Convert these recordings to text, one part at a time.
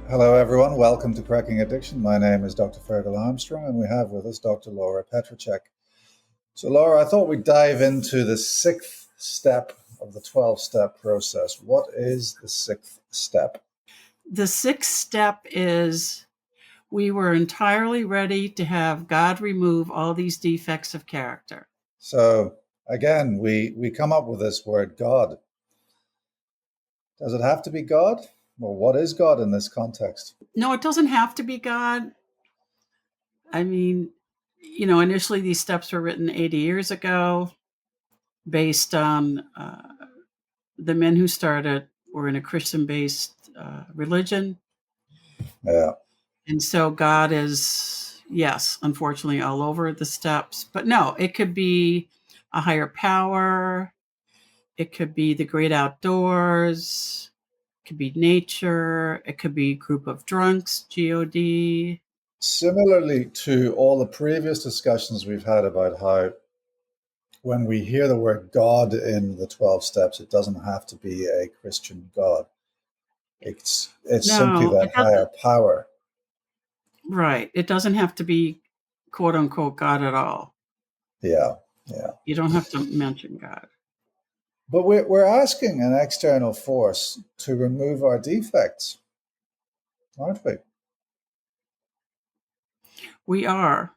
Hello, everyone. Welcome to Cracking Addiction. My name is Dr. Fergal Armstrong, and we have with us Dr. Laura Petracek. So, Laura, I thought we'd dive into the sixth step of the 12-step process. What is the sixth step? The sixth step is we were entirely ready to have God remove all these defects of character. So, again, we come up with this word God. Does it have to be God? Well, what is God in this context? No, it doesn't have to be God. I mean, initially these steps were written 80 years ago based on the men who started were in a Christian-based religion. Yeah. And so God is, yes, unfortunately, all over the steps. But no, it could be a higher power. It could be the great outdoors. It could be nature. It could be a group of drunks, God. Similarly to all the previous discussions we've had about how when we hear the word God in the 12 steps, it doesn't have to be a Christian God. It's simply No, that it higher doesn't. power. Right. It doesn't have to be quote unquote God at all. Yeah, yeah. You don't have to mention God. But we're asking an external force to remove our defects, aren't we? We are,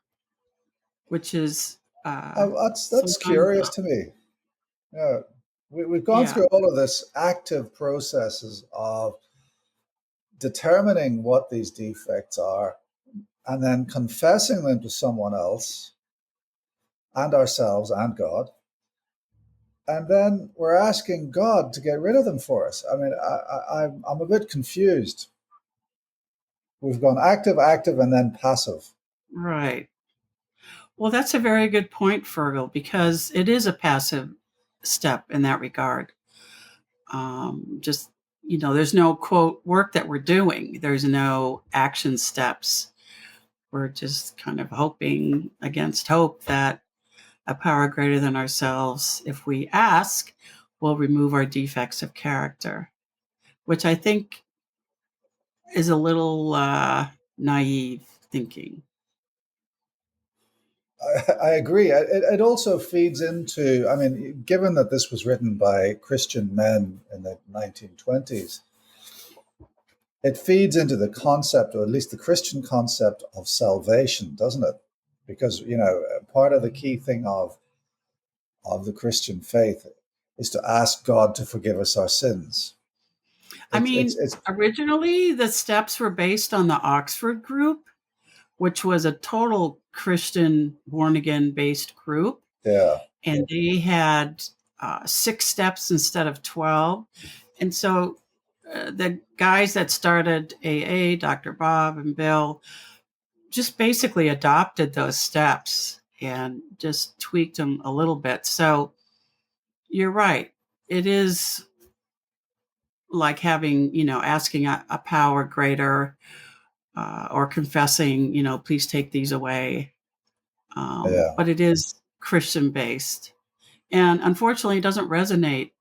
which is That's sometimes, curious to me. Yeah, we've gone yeah, through all of this active processes of determining what these defects are and then confessing them to someone else and ourselves and God. And then we're asking God to get rid of them for us. I mean, I'm a bit confused. We've gone active, active, and then passive. right. Well, that's a very good point, Fergal, because it is a passive step in that regard. Just, there's no quote work that we're doing, there's no action steps. We're just kind of hoping against hope that a power greater than ourselves, if we ask, will remove our defects of character, which I think is a little naive thinking. I agree. It also feeds into, I mean, given that this was written by Christian men in the 1920s, it feeds into the concept, or at least the Christian concept of salvation, doesn't it? Because, part of the key thing of the Christian faith is to ask God to forgive us our sins. I It's, it's, mean, it's originally the steps were based on the Oxford group, which was a total Christian born again based group. yeah, And they had 6 steps instead of 12. And so the guys that started AA, Dr. Bob and Bill, just basically adopted those steps and just tweaked them a little bit. So you're right. It is like having, asking a power greater or confessing, please take these away. yeah. But it is Christian based. And unfortunately, it doesn't resonate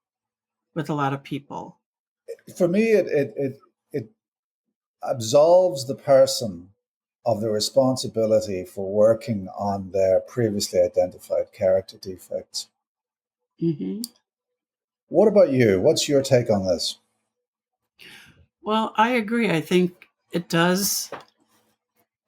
with a lot of people. For me, it absolves the person of the responsibility for working on their previously identified character defects. Hmm. What about you? What's your take on this? Well, I agree. I think it does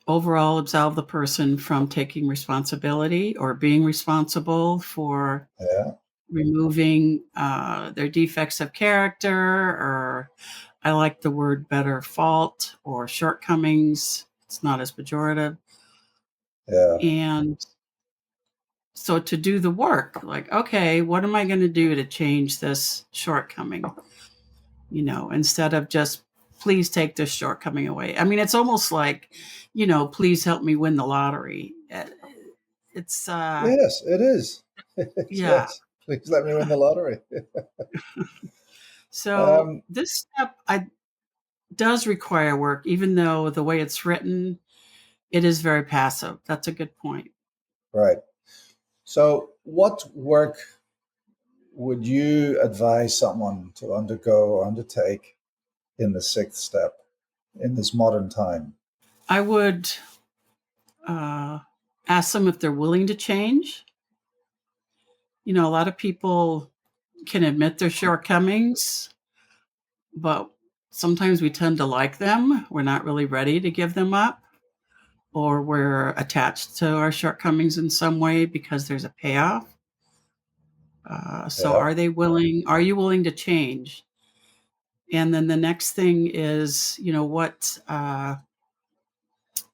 overall absolve the person from taking responsibility or being responsible for Yeah, removing their defects of character, or I like the word better, fault or shortcomings. It's not as pejorative. yeah, And so to do the work, like, okay, what am I going to do to change this shortcoming? Instead of just, please take this shortcoming away. I mean, it's almost like, please help me win the lottery. It's, yes, it is. yeah. Yes, please let me win the lottery. So um, this step does require work, even though the way it's written, it is very passive. That's a good point. right. So, what work would you advise someone to undergo or undertake in the sixth step? in this modern time? I would ask them if they're willing to change. A lot of people can admit their shortcomings, but sometimes we tend to like them. We're not really ready to give them up, or we're attached to our shortcomings in some way because there's a payoff. So Yeah. are they willing? Are you willing to change? And then the next thing is, what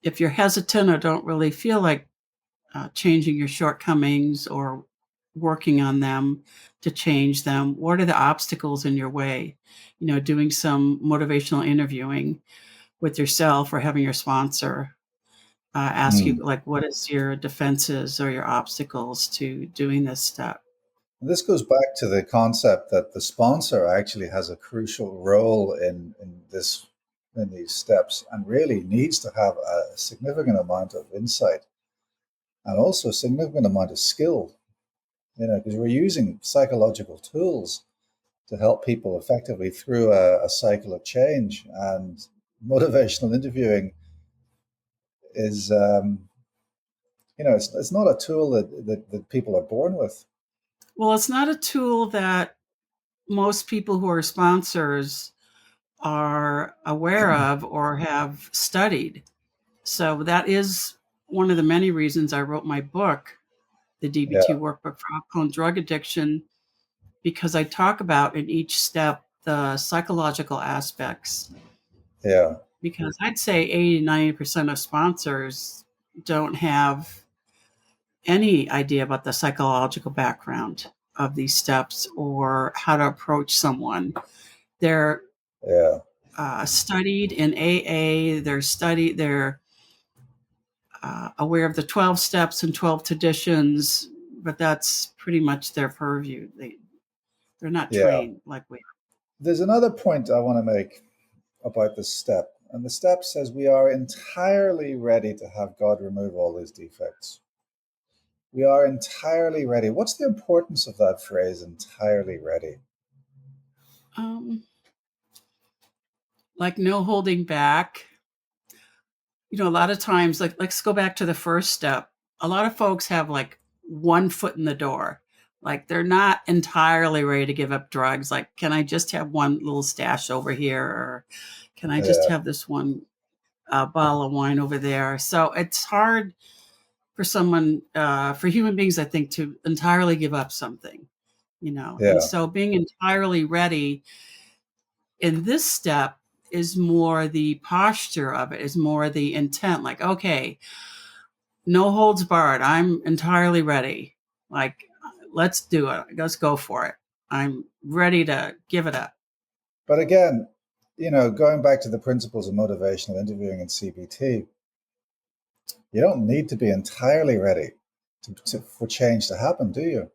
if you're hesitant or don't really feel like changing your shortcomings or working on them to change them? What are the obstacles in your way? Doing some motivational interviewing with yourself or having your sponsor ask you, Mm. like, what is your defenses or your obstacles to doing this step? This goes back to the concept that the sponsor actually has a crucial role in these steps, and really needs to have a significant amount of insight and also a significant amount of skill, because we're using psychological tools to help people effectively through a cycle of change. And motivational interviewing is, it's not a tool that people are born with. Well, it's not a tool that most people who are sponsors are aware of or have studied. So that is one of the many reasons I wrote my book, the DBT Yeah, Workbook for Alcohol and Drug Addiction, because I talk about in each step the psychological aspects. yeah, Because I'd say 80 90% of sponsors don't have any idea about the psychological background of these steps or how to approach someone. They're yeah. studied in AA. They're aware of the 12 steps and 12 traditions, but that's pretty much their purview. They're not Yeah. trained like we are. There's another point I want to make about this step. And the step says we are entirely ready to have God remove all these defects. We are entirely ready. What's the importance of that phrase, entirely ready? Um, like no holding back. A lot of times, like let's go back to the first step. A lot of folks have like one foot in the door. Like they're not entirely ready to give up drugs. Like, can I just have one little stash over here? Or can I just Yeah, have this one bottle of wine over there? So it's hard for someone, for human beings, I think, to entirely give up something. And yeah, so being entirely ready in this step is more the posture of it, is more the intent. Like, okay, no holds barred. I'm entirely ready. Like, let's do it. Let's go for it. I'm ready to give it up. but again, going back to the principles of motivational interviewing and CBT, you don't need to be entirely ready for change to happen, do you?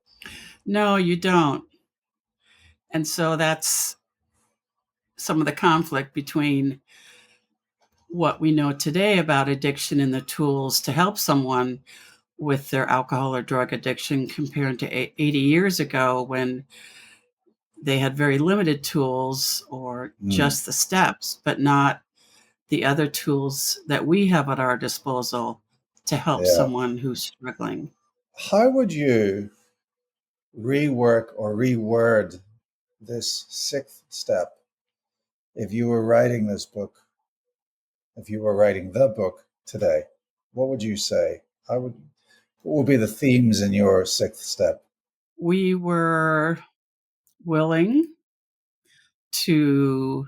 No, you don't. And so that's some of the conflict between what we know today about addiction and the tools to help someone with their alcohol or drug addiction compared to 80 years ago when they had very limited tools or Mm, just the steps, but not the other tools that we have at our disposal to help yeah. someone who's struggling. How would you rework or reword this sixth step if you were writing this book, if you were writing the book today? What would you say? What would be the themes in your sixth step? We were willing to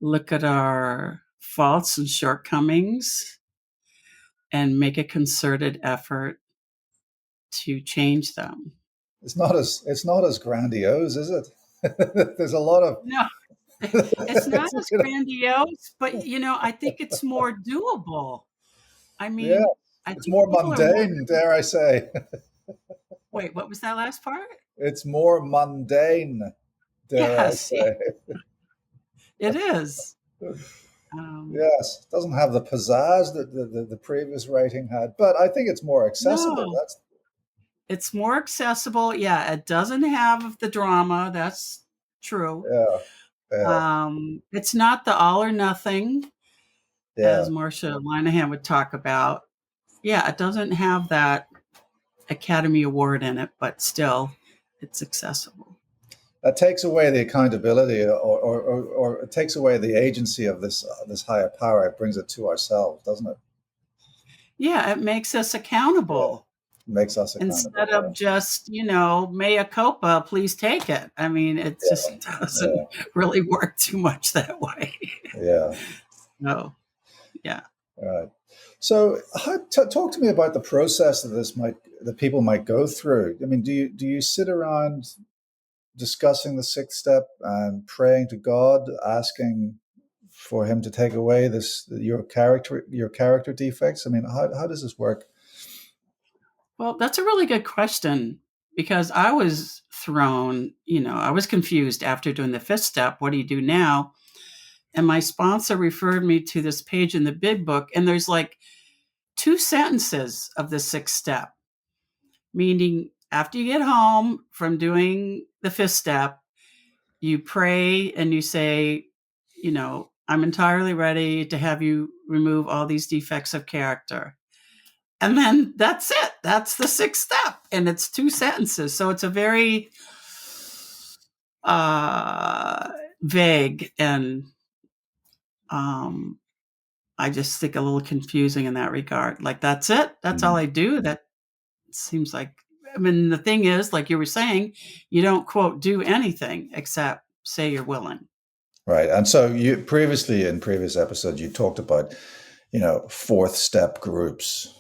look at our faults and shortcomings and make a concerted effort to change them. It's not as grandiose, is it? There's a lot of No, it's not as grandiose, but I think it's more doable. I yeah, mean, I it's think more people are more. mundane, dare I say. Wait, what was that last part? It's more mundane, dare I Yes, yeah, say. it is. Um, Yes, it doesn't have the pizzazz that the previous writing had, but I think it's more accessible. no, it's more accessible. Yeah, it doesn't have the drama. That's true. Yeah, Yeah. It's not the all or nothing, as Yeah. Marsha Linehan would talk about. Yeah, it doesn't have that Academy Award in it, but still, it's accessible. That takes away the accountability, or it takes away the agency of this higher power. It brings it to ourselves, doesn't it? Yeah, it makes us Yeah. accountable It makes us accountable. instead of just, mea culpa, please take it. I mean, it Yeah. just doesn't Yeah. really work too much that way. Yeah. So, yeah. Right. So, talk to me about the process that people might go through. I mean, do you sit around discussing the sixth step and praying to God, asking for Him to take away your character defects? I mean, how does this work? Well, that's a really good question because I was thrown, I was confused after doing the fifth step. What do you do now? And my sponsor referred me to this page in the big book, and there's like 2 sentences of the sixth step, meaning after you get home from doing the fifth step, you pray and you say, I'm entirely ready to have you remove all these defects of character. And then that's it. That's the sixth step. And it's 2 sentences. So it's a very vague and I just think a little confusing in that regard. Like, that's it. That's all Mm. I do. That seems like, I mean, the thing is, like you were saying, you don't, quote, do anything except say you're willing. Right. And so you previously in previous episodes you talked about, fourth step groups.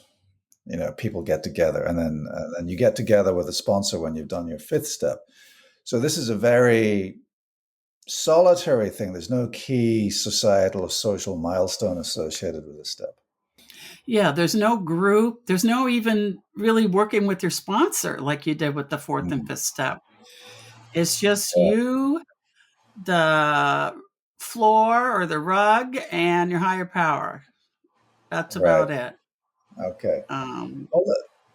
People get together, and you get together with a sponsor when you've done your fifth step. So this is a very solitary thing. There's no key societal or social milestone associated with this step. Yeah, there's no group. There's no even really working with your sponsor like you did with the fourth and Mm. fifth step. It's just Yeah. you, the floor or the rug, and your higher power. That's Right. about it. Okay. Um, Well,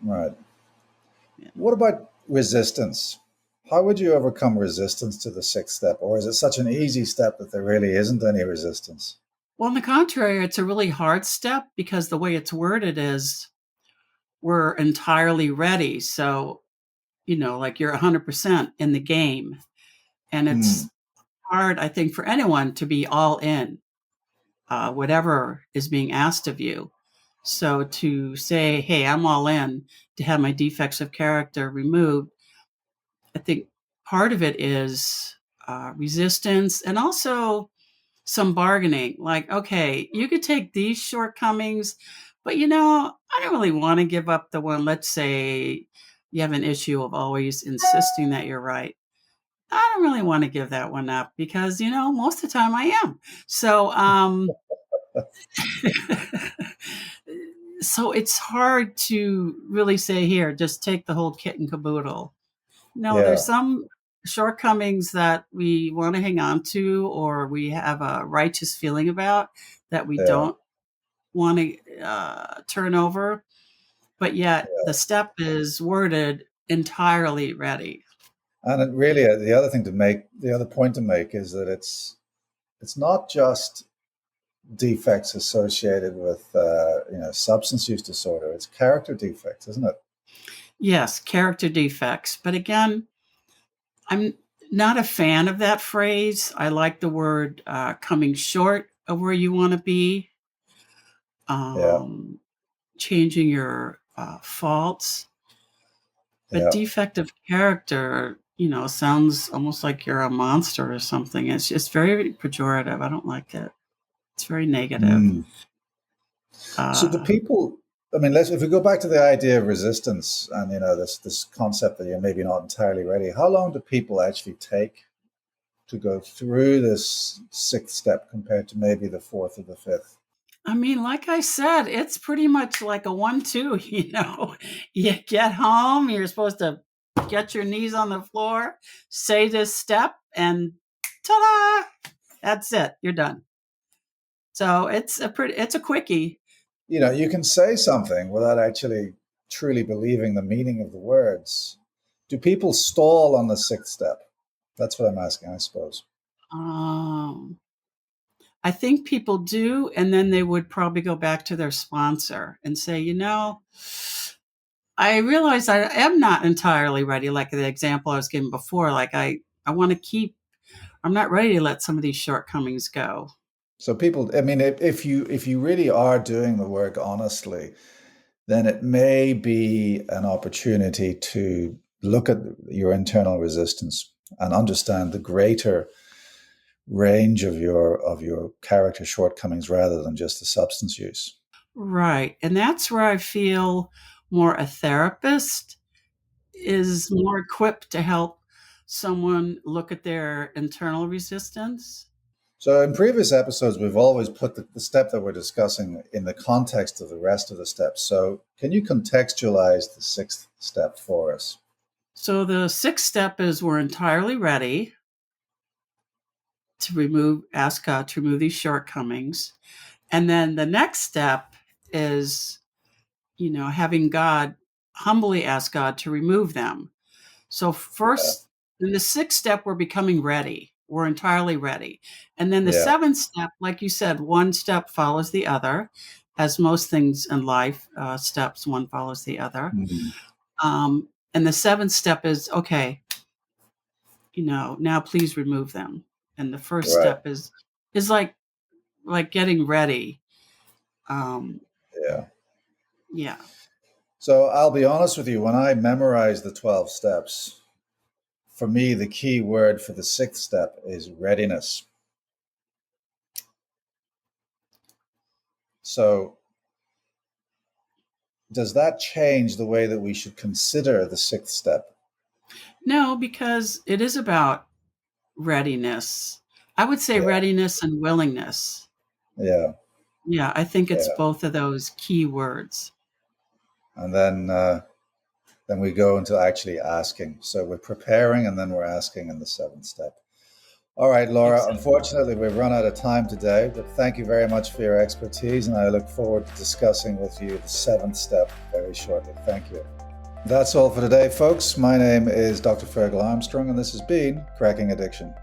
right. yeah. What about resistance? How would you overcome resistance to the sixth step? Or is it such an easy step that there really isn't any resistance? Well, on the contrary, it's a really hard step because the way it's worded is we're entirely ready. So, like you're 100% in the game. And Hmm. it's hard, I think, for anyone to be all in, whatever is being asked of you. So to say, hey, I'm all in to have my defects of character removed, I think part of it is resistance and also some bargaining. Like, okay, you could take these shortcomings, but I don't really want to give up the one. Let's say you have an issue of always insisting that you're right. I don't really want to give that one up because, most of the time I am. So, so it's hard to really say, here, just take the whole kit and caboodle. No, there's Yeah. some shortcomings that we want to hang on to or we have a righteous feeling about that we Yeah. don't want to turn over. But yet the step is worded entirely ready. And it really, the other point to make is that it's not just defects associated with substance use disorder. It's character defects, isn't it? Yes, character defects. But again, I'm not a fan of that phrase. I like the word coming short of where you want to be, Yeah. um, changing your faults. But Yeah. defective character, sounds almost like you're a monster or something. It's just very pejorative. I don't like it. It's very negative. Mm. So the Uh, people, I mean, if we go back to the idea of resistance and this concept that you're maybe not entirely ready, how long do people actually take to go through this sixth step compared to maybe the fourth or the fifth? I mean, like I said, it's pretty much like a 1-2, You get home, you're supposed to get your knees on the floor, say this step, and ta-da! That's it. You're done. So it's a quickie. You can say something without actually truly believing the meaning of the words. Do people stall on the sixth step? That's what I'm asking, I suppose. Um, I think people do, and then they would probably go back to their sponsor and say, I realize I am not entirely ready, like the example I was giving before. Like I want to I'm not ready to let some of these shortcomings go. So people, I mean, if you really are doing the work honestly, then it may be an opportunity to look at your internal resistance and understand the greater range of your character shortcomings rather than just the substance use. Right. And that's where I feel more a therapist is more equipped to help someone look at their internal resistance. So in previous episodes, we've always put the step that we're discussing in the context of the rest of the steps. So can you contextualize the sixth step for us? So the sixth step is we're entirely ready to ask God to remove these shortcomings. And then the next step is, having God humbly ask God to remove them. So Yeah, first, in the sixth step, we're becoming ready. We're entirely ready. And then the yeah, seventh step, like you said, one step follows the other. As most things in life, steps, one follows the other. mhm, And the seventh step is, okay, now please remove them. And the first right, step is like getting ready. Um, yeah. yeah. So I'll be honest with you, when I memorized the 12 steps, for me, the key word for the sixth step is readiness. So does that change the way that we should consider the sixth step? No, because it is about readiness. I would say Yeah, readiness and willingness. yeah, Yeah, I think it's yeah. both of those key words. And then we go into actually asking. So we're preparing and then we're asking in the seventh step. All right, Laura, Exactly. unfortunately, we've run out of time today, but thank you very much for your expertise. And I look forward to discussing with you the seventh step very shortly. Thank you. That's all for today, folks. My name is Dr. Fergal Armstrong, and this has been Cracking Addiction.